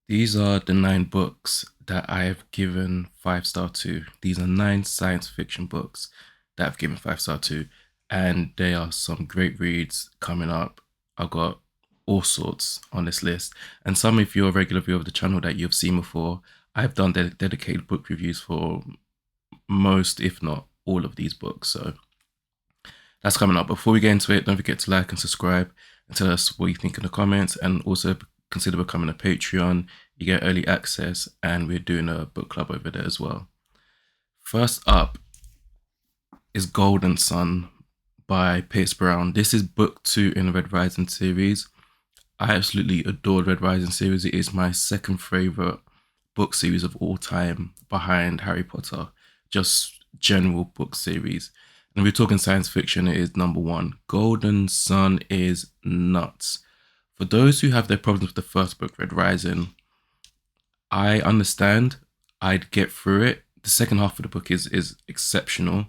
These are the 9 books that I have given 5 star to. These are 9 science fiction books that I've given 5 star to, and they are some great reads coming up. I've got all sorts on this list, and some, if you're a regular viewer of the channel, that you've seen before. I've done dedicated book reviews for most, if not all, of these books. So that's coming up. Before we get into it, don't forget to like and subscribe and tell us what you think in the comments, and also consider becoming a Patreon. You get early access, and we're doing a book club over there as well. First up is Golden Sun by Pierce Brown. This is book 2 in the Red Rising series. I absolutely adored Red Rising series. It is my second favorite book series of all time, behind Harry Potter. Just general book series. And we're talking science fiction, it is number 1. Golden Sun is nuts. For those who have their problems with the first book, Red Rising, I understand. I'd get through it. The second half of the book is exceptional.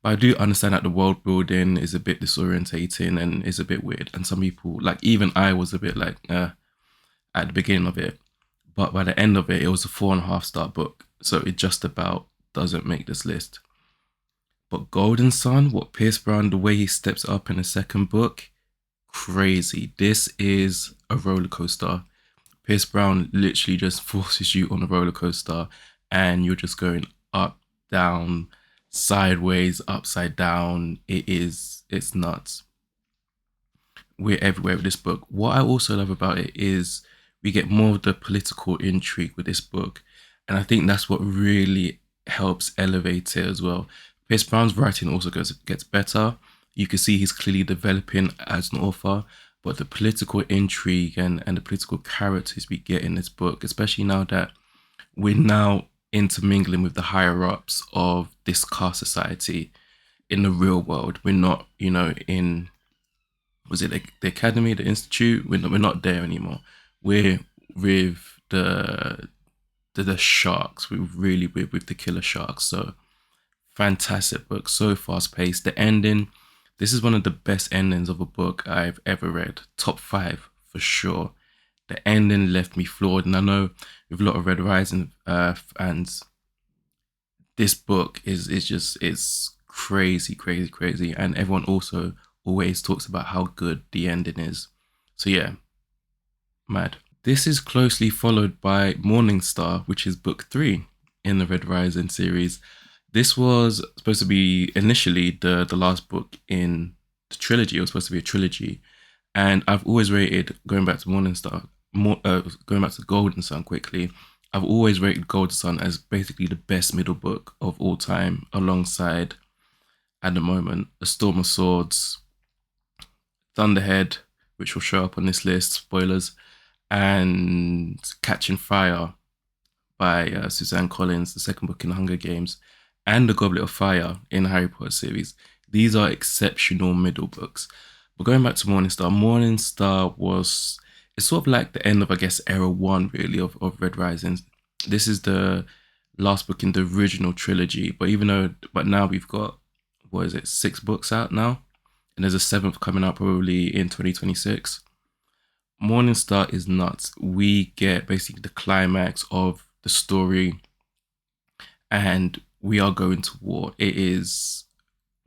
But I do understand that the world building is a bit disorientating and is a bit weird. And some people, like even I, was a bit like, at the beginning of it. But by the end of it, it was a 4.5 star book. So it just about doesn't make this list. But Golden Sun, what Pierce Brown, the way he steps up in the second book, crazy. This is a roller coaster. Pierce Brown literally just forces you on a roller coaster, and you're just going up, down, sideways, upside down. It's nuts. We're everywhere with this book. What I also love about it is we get more of the political intrigue with this book, and I think that's what really helps elevate it as well. Pierce Brown's writing also gets better. You can see he's clearly developing as an author, but the political intrigue and the political characters we get in this book, especially now that we're now intermingling with the higher ups of this caste society in the real world. We're not, in, was it the academy, the institute? We're not there anymore. We're with the sharks. We're really with the killer sharks. So fantastic book, so fast paced. The ending, this is one of the best endings of a book I've ever read. Top 5 for sure. The ending left me floored, and I know with a lot of Red Rising fans, this book is crazy, crazy, crazy, and everyone also always talks about how good the ending is. So yeah, mad. This is closely followed by Morning Star, which is book 3 in the Red Rising series. This was supposed to be initially the last book in the trilogy. It was supposed to be a trilogy. And I've always rated, going back to Morning Star, going back to Golden Sun quickly, I've always rated Golden Sun as basically the best middle book of all time, alongside, at the moment, A Storm of Swords, Thunderhead, which will show up on this list, spoilers, and Catching Fire by Suzanne Collins, the second book in the Hunger Games, and The Goblet of Fire in the Harry Potter series. These are exceptional middle books. But going back to Morning Star it's sort of like the end of, I guess, era 1 really of Red Rising. This is the last book in the original trilogy, but now we've got, 6 books out now, and there's a 7th coming out probably in 2026. Morning Star is nuts. We get basically the climax of the story, and we are going to war. It is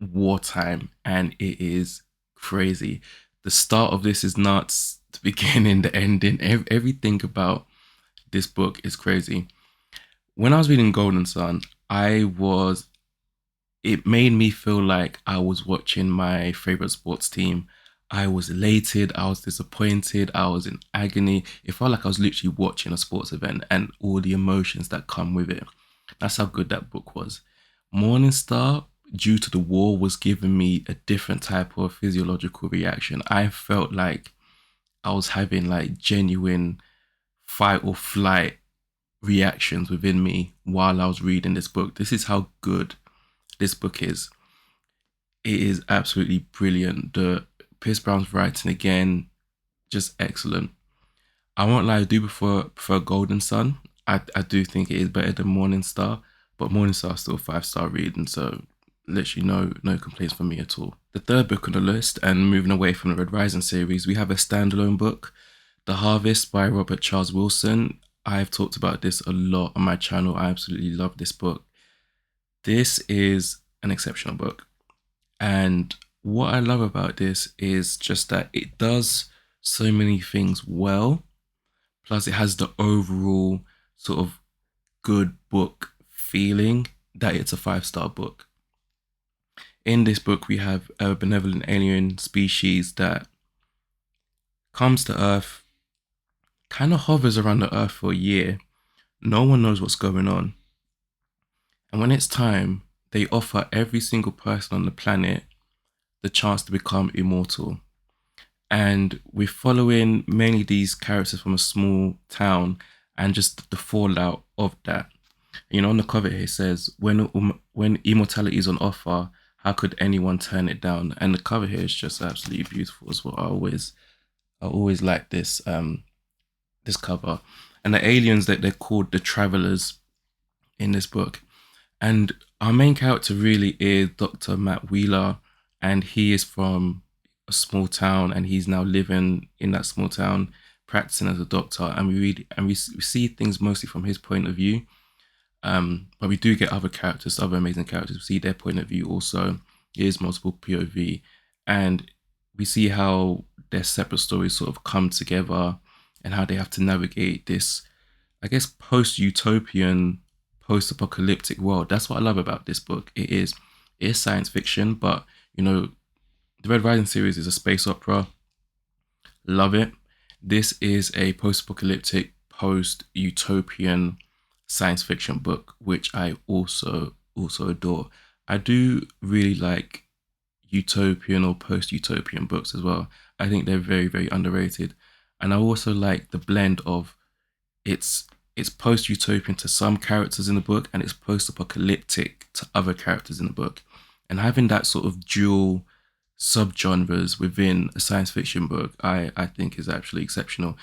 wartime, and it is crazy. The start of this is nuts. The beginning, the ending, everything about this book is crazy. When I was reading Golden Sun, it made me feel like I was watching my favorite sports team. I was elated, I was disappointed, I was in agony. It felt like I was literally watching a sports event, and all the emotions that come with it. That's how good that book was. Morning Star, due to the war, was giving me a different type of physiological reaction. I felt like I was having like genuine fight or flight reactions within me while I was reading this book. This is how good this book is. It is absolutely brilliant. The Pierce Brown's writing, again, just excellent. I won't lie, I do prefer Golden Sun. I do think it is better than Morning Star, but Morning Star is still a 5-star read, and so literally no complaints from me at all. The third book on the list, and moving away from the Red Rising series, we have a standalone book The Harvest by Robert Charles Wilson. I've talked about this a lot on my channel. I absolutely love this book. This is an exceptional book. And what I love about this is just that it does so many things well. Plus, it has the overall sort of good book feeling that it's a 5-star book. In this book, we have a benevolent alien species that comes to Earth, kind of hovers around the Earth for a year. No one knows what's going on. And when it's time, they offer every single person on the planet the chance to become immortal. And we're following mainly these characters from a small town and just the fallout of that. You know, on the cover here it says, when immortality is on offer, how could anyone turn it down? And the cover here is just absolutely beautiful as well. I always like this cover. And the aliens that they're called the travelers in this book. And our main character really is Dr. Matt Wheeler, and he is from a small town, and he's now living in that small town, practicing as a doctor. And we see things mostly from his point of view. But we do get other characters, other amazing characters. We see their point of view also. It is multiple POV, and we see how their separate stories sort of come together and how they have to navigate this, I guess, post-utopian, post-apocalyptic world. That's what I love about this book. It is science fiction, but you know, the Red Rising series is a space opera. Love it. This is a post-apocalyptic, post-utopian science fiction book, which I also adore. I do really like utopian or post-utopian books as well. I think they're very, very underrated. And I also like the blend of it's post-utopian to some characters in the book and it's post-apocalyptic to other characters in the book. And having that sort of dual subgenres within a science fiction book, I think is actually exceptional.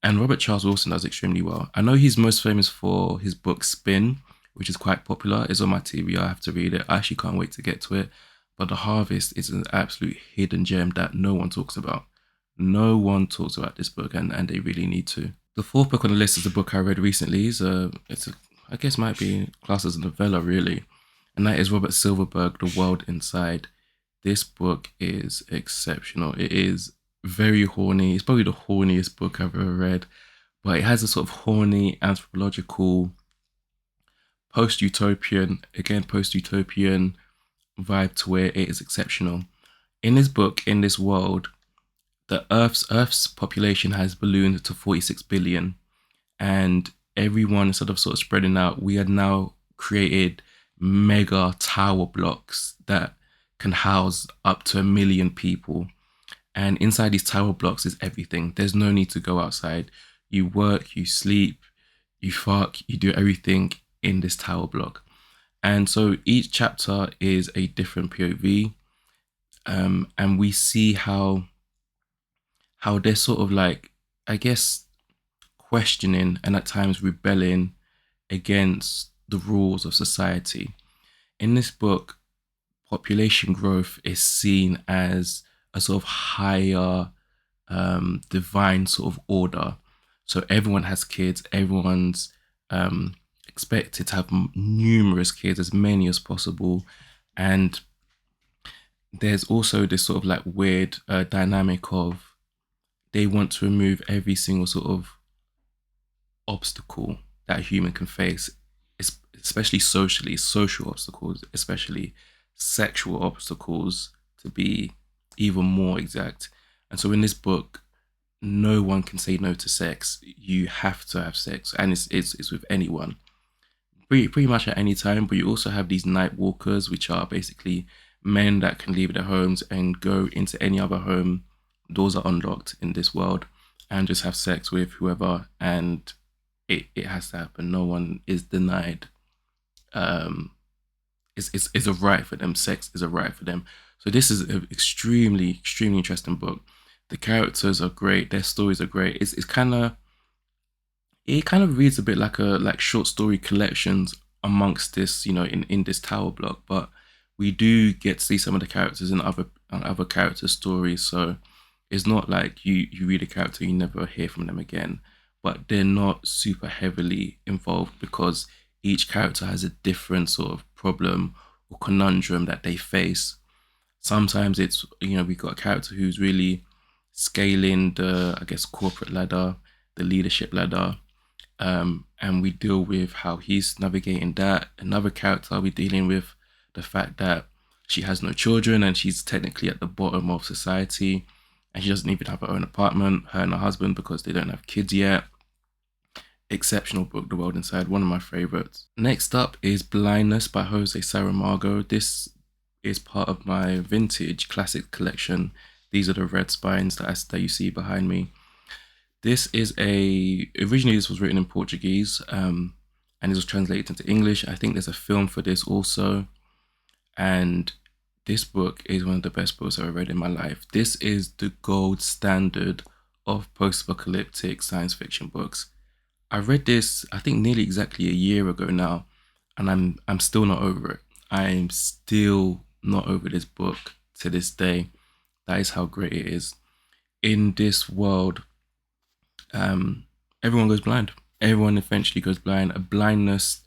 And Robert Charles Wilson does extremely well. I know he's most famous for his book Spin, which is quite popular. It's on my TV. I have to read it. I actually can't wait to get to it. But The Harvest is an absolute hidden gem that no one talks about. No one talks about this book, and they really need to. The fourth book on the list is a book I read recently. I guess might be classed as a novella really, and that is Robert Silverberg, The World Inside. This book is exceptional. It is very horny. It's probably the horniest book I've ever read, but it has a sort of horny anthropological post-utopian vibe to where it is exceptional. In this book, in this world, the Earth's population has ballooned to 46 billion, and everyone is sort of spreading out. We have now created mega tower blocks that can house up to 1 million people. And inside these tower blocks is everything. There's no need to go outside. You work, you sleep, you fuck, you do everything in this tower block. And so each chapter is a different POV. And we see how they're sort of like, I guess, questioning and at times rebelling against the rules of society. In this book, population growth is seen as a sort of higher divine sort of order. So everyone has kids, everyone's expected to have numerous kids, as many as possible. And there's also this sort of like weird dynamic of they want to remove every single sort of obstacle that a human can face, especially social obstacles, especially sexual obstacles, to be even more exact. And so in this book, no one can say no to sex. You have to have sex, and it's with anyone, pretty much at any time. But you also have these night walkers, which are basically men that can leave their homes and go into any other home. Doors are unlocked in this world, and just have sex with whoever, and it has to happen. No one is denied. It's a right for them. Sex is a right for them. So this is an extremely interesting book. The characters are great. Their stories are great. It kind of reads a bit like short story collections amongst this, in this tower block. But we do get to see some of the characters in other character stories. So It's not like you read a character, you never hear from them again, but they're not super heavily involved because each character has a different sort of problem or conundrum that they face. Sometimes it's, we got a character who's really scaling the, I guess, corporate ladder, the leadership ladder, and we deal with how he's navigating that. Another character, we're dealing with the fact that she has no children and she's technically at the bottom of society, and she doesn't even have her own apartment, her and her husband, because they don't have kids yet. Exceptional book, The World Inside, one of my favorites. Next up is Blindness by José Saramago. This is part of my vintage classic collection. These are the red spines that you see behind me. Originally this was written in Portuguese, and it was translated into English. I think there's a film for this also. And this book is one of the best books I've ever read in my life. This is the gold standard of post-apocalyptic science fiction books. I read this, I think, nearly exactly a year ago now, and I'm still not over it. I'm still not over this book to this day. That is how great it is. In this world, everyone goes blind. Everyone eventually goes blind. A blindness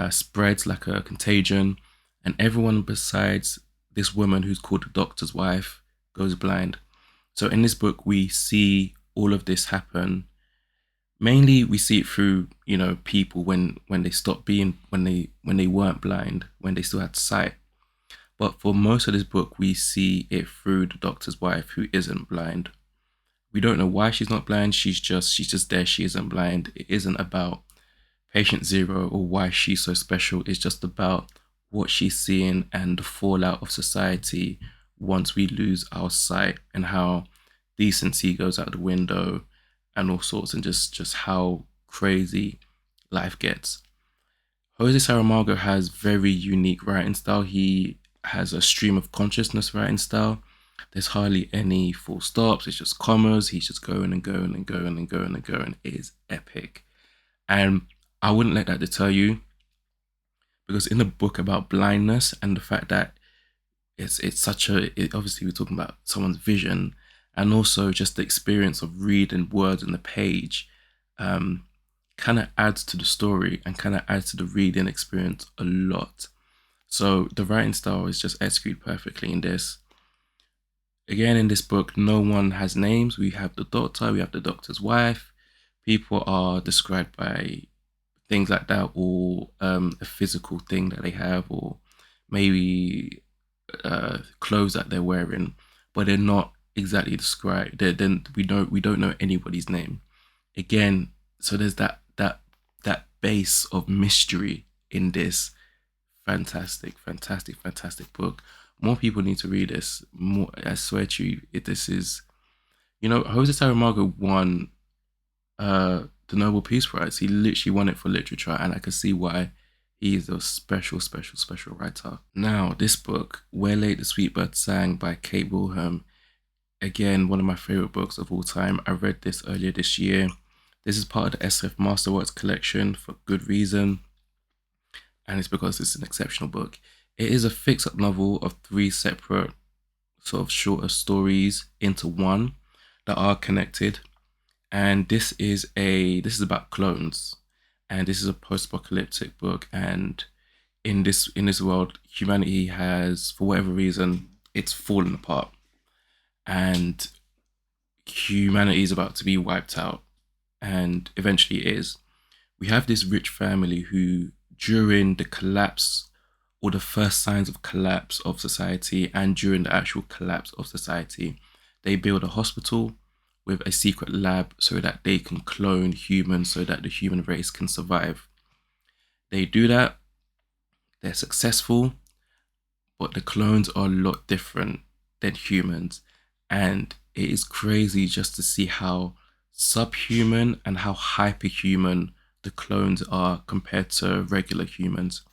spreads like a contagion, and everyone besides this woman who's called the doctor's wife goes blind. So in this book, we see all of this happen. Mainly, we see it through, people when they stopped being, when they weren't blind, when they still had sight. But for most of this book, we see it through the doctor's wife, who isn't blind. We don't know why she's not blind. She's just there. She isn't blind. It isn't about patient zero or why she's so special. It's just about what she's seeing and the fallout of society once we lose our sight, and how decency goes out the window and all sorts, and just how crazy life gets. José Saramago has very unique writing style. He has a stream of consciousness writing style. There's hardly any full stops. It's just commas. He's just going and going and going and going and going. It is epic. And I wouldn't let that deter you, because in a book about blindness and the fact that obviously we're talking about someone's vision, and also just the experience of reading words on the page, kind of adds to the story and kind of adds to the reading experience a lot. So the writing style is just executed perfectly in this. Again, in this book, no one has names. We have the doctor, we have the doctor's wife. People are described by things like that, or a physical thing that they have, or maybe clothes that they're wearing, but they're not exactly described. Then we don't know anybody's name. Again, so there's that base of mystery in this fantastic book. More people need to read this. More, I swear to you, this is, José Saramago won the Nobel Peace Prize. He literally won it for literature, and I can see why. He is a special writer. Now, this book, Where Late the Sweet Bird Sang by Kate Wilhelm, again, one of my favorite books of all time. I read this earlier this year. This is part of the SF Masterworks collection for good reason, and it's because it's an exceptional book. It is a fix-up novel of 3 separate sort of shorter stories into one that are connected. And this is about clones, and this is a post-apocalyptic book. And in this world, humanity has, for whatever reason, it's fallen apart, and humanity is about to be wiped out, and eventually it is. We have this rich family who, during the collapse, or the first signs of collapse of society, and during the actual collapse of society, they build a hospital with a secret lab so that they can clone humans so that the human race can survive. They do that, they're successful, but the clones are a lot different than humans. And it is crazy just to see how subhuman and how hyperhuman the clones are compared to regular humans.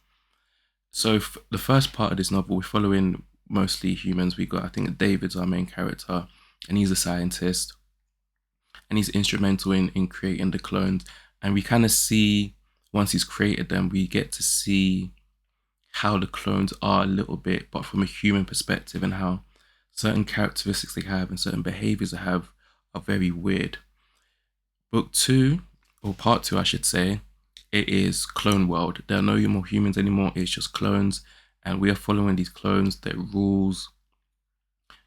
So the first part of this novel, we're following mostly humans. We got, I think, David's our main character, and he's a scientist, and he's instrumental in creating the clones. And we kind of see, once he's created them, we get to see how the clones are a little bit, but from a human perspective, and how certain characteristics they have and certain behaviors they have are very weird. Book two, or part two, I should say, it is Clone World. There are no more humans anymore. It's just clones, and we are following these clones, their rules,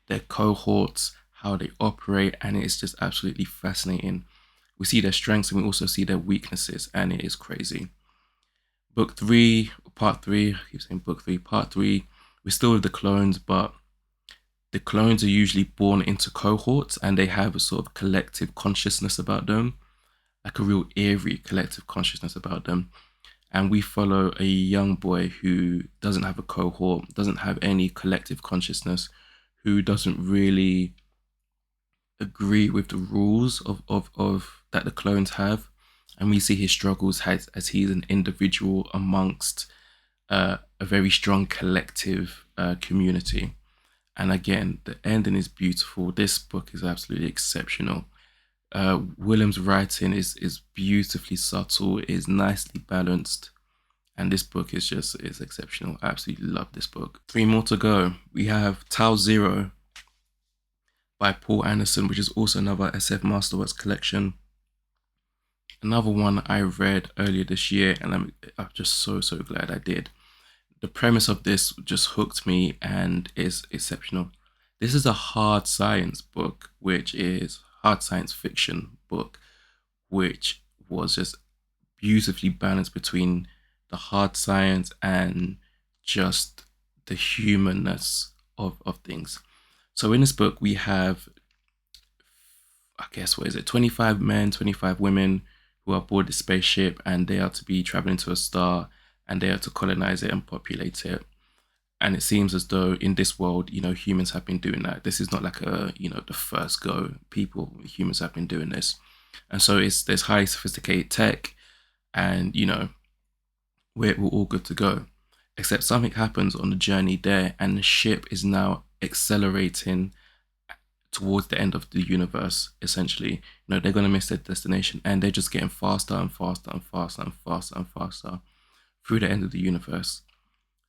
their cohorts, how they operate, and it's just absolutely fascinating. We see their strengths and we also see their weaknesses, and it is crazy. Book three, part three, I keep saying book three, part three, we're still with the clones, but the clones are usually born into cohorts and they have a sort of collective consciousness about them, like a real eerie collective consciousness about them. And we follow a young boy who doesn't have a cohort, doesn't have any collective consciousness, who doesn't really agree with the rules of that the clones have. And we see his struggles as he's an individual amongst a very strong collective community. And again, the ending is beautiful. This book is absolutely exceptional. Wilhelm's writing is beautifully subtle, is nicely balanced, and this book is exceptional. I absolutely love this book. Three more to go. We have Tau Zero by Poul, which is also another SF Masterworks collection. Another one I read earlier this year, and I'm just so glad I did. The premise of this just hooked me and is exceptional. This is a hard science book, which is hard science fiction book, which was just beautifully balanced between the hard science and just the humanness of things. So in this book, we have, I guess, what is it, 25 men, 25 women who are aboard the spaceship, and they are to be traveling to a star and they are to colonize it and populate it. And it seems as though in this world, humans have been doing that. This is not like the first go. Humans have been doing this. And so there's highly sophisticated tech, and we're all good to go. Except something happens on the journey there, and the ship is now accelerating towards the end of the universe, essentially. They're going to miss their destination, and they're just getting faster and faster and faster and faster and faster through the end of the universe.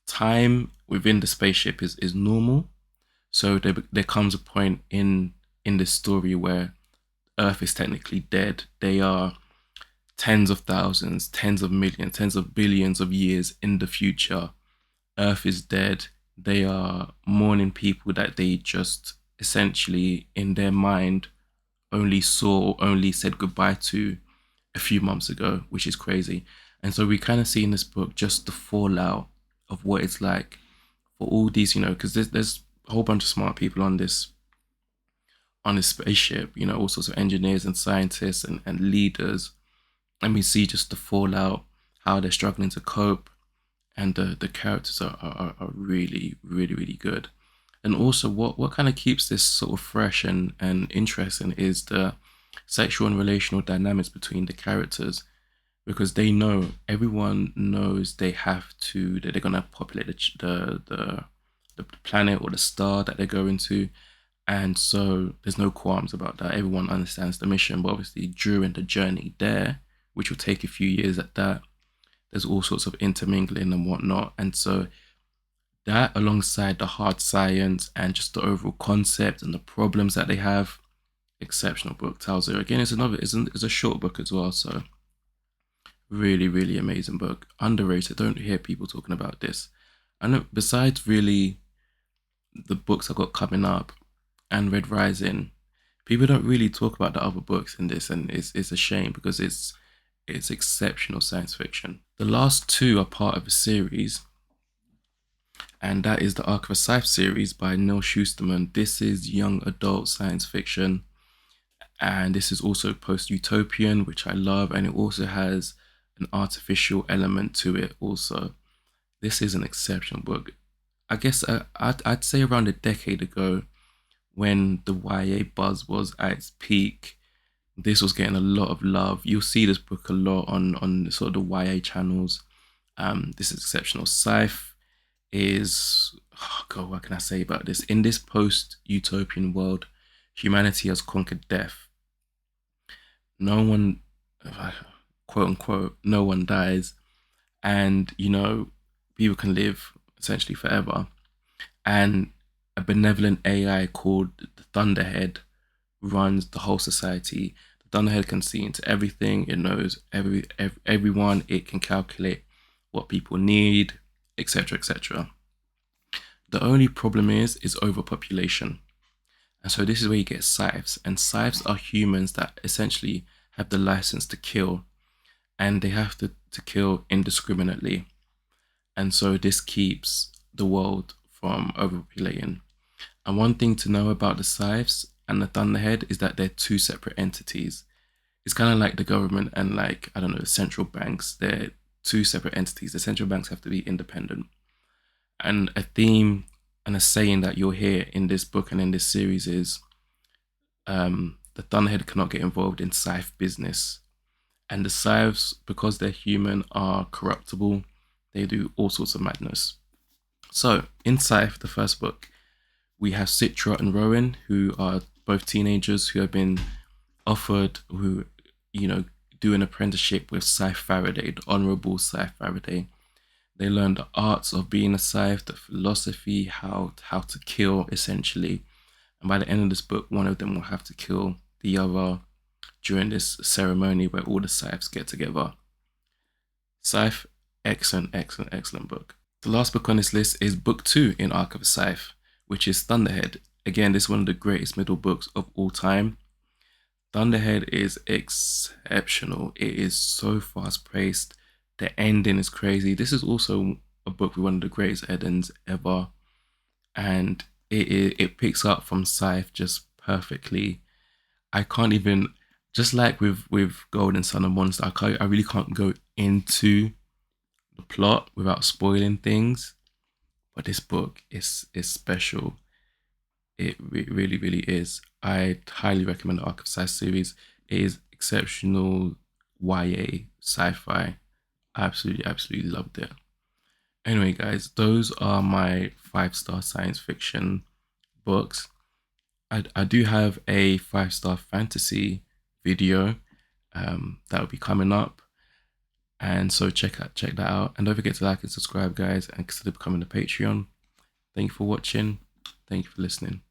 Time within the spaceship is normal. So there comes a point in this story where Earth is technically dead. They are tens of thousands, tens of millions, tens of billions of years in the future. Earth is dead. They are mourning people that they just essentially in their mind only saw, only said goodbye to a few months ago, which is crazy. And so we kind of see in this book just the fallout of what it's like for all these, because there's a whole bunch of smart people on this spaceship, all sorts of engineers and scientists and leaders. And we see just the fallout, how they're struggling to cope, and the characters are really, really, really good. And also what kind of keeps this sort of fresh and interesting is the sexual and relational dynamics between the characters, because everyone knows that they're gonna populate the planet or the star that they're going to, and so there's no qualms about that. Everyone understands the mission, but obviously during the journey there, which will take a few years at that, there's all sorts of intermingling and whatnot, and so that alongside the hard science and just the overall concept and the problems that they have, exceptional book. Tau Zero again, it's a short book as well, so really, really amazing book. Underrated. Don't hear people talking about this. I know besides really the books I got coming up and Red Rising, people don't really talk about the other books in this, and it's a shame because it's exceptional science fiction. The last two are part of a series, and that is the Arc of a Scythe series by Neal Shusterman. This is young adult science fiction, and this is also post-utopian, which I love, and it also has an artificial element to it also. This is an exceptional book. I guess I'd say around a decade ago, when the YA buzz was at its peak, this was getting a lot of love. You'll see this book a lot on sort of the YA channels. This is exceptional. Scythe is, oh God, what can I say about this? In this post-utopian world, humanity has conquered death. No one, quote unquote, no one dies, and people can live essentially forever. And a benevolent AI called the Thunderhead runs the whole society. The Thunderhead can see into everything. It knows everyone. It can calculate what people need, etc., etc. The only problem is overpopulation. And so this is where you get scythes. And scythes are humans that essentially have the license to kill, and they have to kill indiscriminately. And so this keeps the world from overpopulating. And one thing to know about the scythes and the Thunderhead is that they're two separate entities. It's kind of like the government and, like, I don't know, central banks. They're two separate entities. The central banks have to be independent. And a theme and a saying that you'll hear in this book and in this series is the Thunderhead cannot get involved in scythe business. And the scythes, because they're human, are corruptible. They do all sorts of madness. So in Scythe, the first book, we have Citra and Rowan, who are both teenagers who have been offered, who, do an apprenticeship with Scythe Faraday, the Honorable Scythe Faraday. They learn the arts of being a scythe, the philosophy, how to kill, essentially. And by the end of this book, one of them will have to kill the other during this ceremony where all the scythes get together. Scythe, excellent, excellent, excellent book. The last book on this list is book 2 in Arc of a Scythe, which is Thunderhead. Again, this is one of the greatest middle books of all time. Thunderhead is exceptional. It is so fast paced. The ending is crazy. This is also a book with one of the greatest endings ever. And it picks up from Scythe just perfectly. I can't even, just like with Golden Sun and Monster, I really can't go into the plot without spoiling things. But this book is special. It really, really is. I highly recommend the Arc of Scythe series. It is exceptional YA sci-fi. I absolutely, absolutely loved it. Anyway, guys, those are my 5-star science fiction books. I do have a 5-star fantasy video that will be coming up. And so check that out. And don't forget to like and subscribe, guys, and consider becoming a Patreon. Thank you for watching. Thank you for listening.